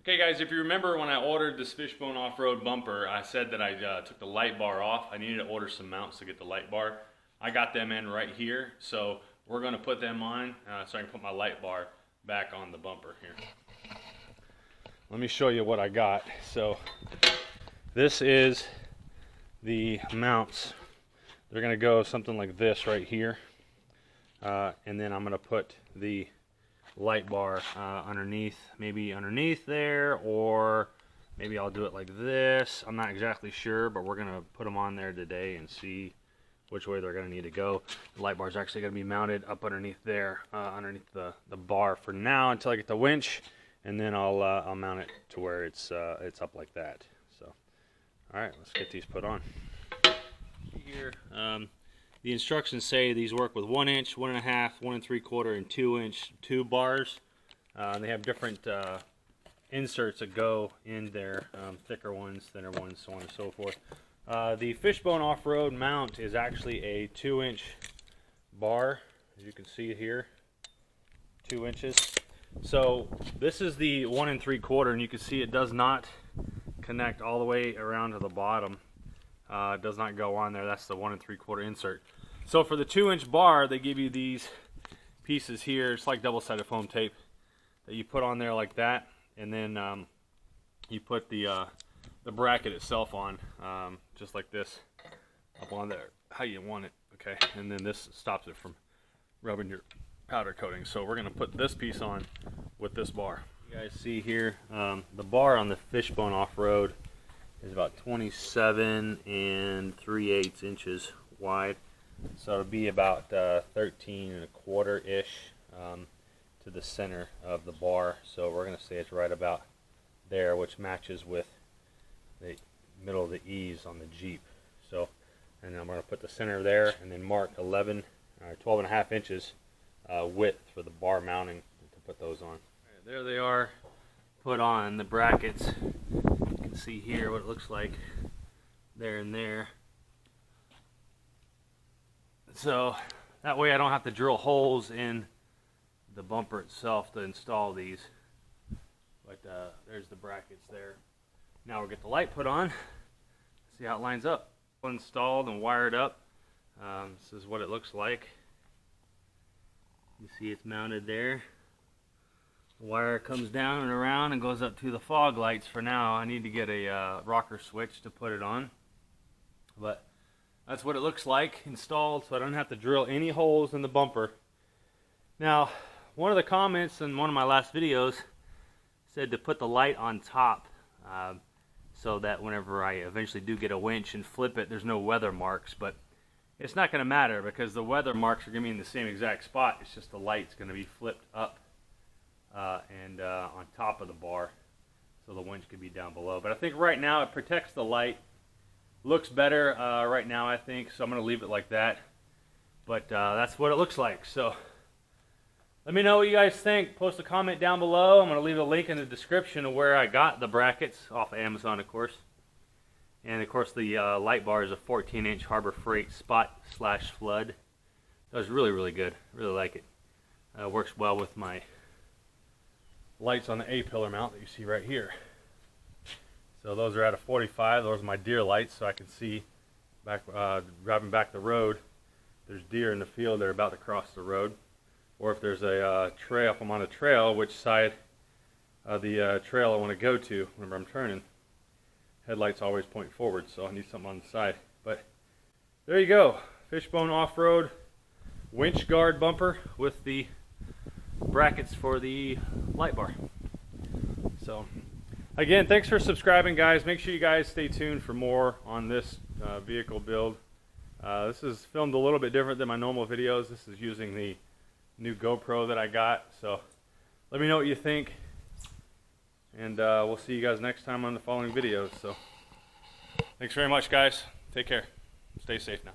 Okay guys, if you remember when I ordered this Fishbone off-road bumper, I said that I took the light bar off. I needed to order some mounts to get the light bar. I got them in right here, so we're going to put them on so I can put my light bar back on the bumper here. Let me show you what I got. So this is the mounts. They're going to go something like this right here, and then I'm going to put the light bar underneath, maybe underneath there, or maybe I'll do it like this. I'm not exactly sure, but we're gonna put them on there today and see which way they're gonna need to go. The light bar is actually gonna be mounted up underneath there, underneath the bar for now until I get the winch, and then I'll mount it to where it's up like that. So, all right, let's get these put on. Here, the instructions say these work with 1 inch, 1.5, 1 3/4, and 2 inch tube bars. They have different inserts that go in there, thicker ones, thinner ones, so on and so forth. The Fishbone off-road mount is actually a 2 inch bar, as you can see here, 2 inches. So this is the 1 3/4, and you can see it does not connect all the way around to the bottom. It does not go on there. That's the 1 3/4 insert. So for the 2 inch bar, they give you these pieces here. It's like double-sided foam tape that you put on there like that, and then you put the bracket itself on, just like this, up on there, how you want it. Okay, and then this stops it from rubbing your powder coating. So we're gonna put this piece on with this bar. You guys see here, the bar on the Fishbone off-road is about 27 3/8 inches wide. So it'll be about 13 1/4-ish to the center of the bar. So we're going to say it's right about there, which matches with the middle of the eaves on the Jeep. So, and I'm going to put the center there and then mark 12.5 inches width for the bar mounting to put those on. Right, there they are, put on the brackets. You can see here what it looks like there and there. So that way I don't have to drill holes in the bumper itself to install these. But there's the brackets there. Now we'll get the light put on, see how it lines up. Installed and wired up. This is what it looks like. You see it's mounted there. The wire comes down and around and goes up to the fog lights. For now I need to get a rocker switch to put it on. But that's what it looks like installed, so I don't have to drill any holes in the bumper. Now, one of the comments in one of my last videos said to put the light on top, so that whenever I eventually do get a winch and flip it, there's no weather marks. But it's not going to matter because the weather marks are going to be in the same exact spot. It's just the light's going to be flipped up and on top of the bar, so the winch could be down below. But I think right now it protects the light. Looks better right now, I think, so I'm going to leave it like that. But that's what it looks like. So let me know what you guys think. Post a comment down below. I'm going to leave a link in the description of where I got the brackets, off of Amazon, of course. And of course the light bar is a 14-inch Harbor Freight spot/flood. Does really, really good. Really like it. Works well with my lights on the A-pillar mount that you see right here. So those are at a 45. Those are my deer lights, so I can see back driving back the road. There's deer in the field that are about to cross the road, or if there's a trail, if I'm on a trail, which side of the trail I want to go to whenever I'm turning. Headlights always point forward, so I need something on the side. But there you go, Fishbone off-road winch guard bumper with the brackets for the light bar. So again, thanks for subscribing, guys. Make sure you guys stay tuned for more on this vehicle build. This is filmed a little bit different than my normal videos. This is using the new GoPro that I got. So let me know what you think. And we'll see you guys next time on the following videos. So thanks very much, guys. Take care. Stay safe now.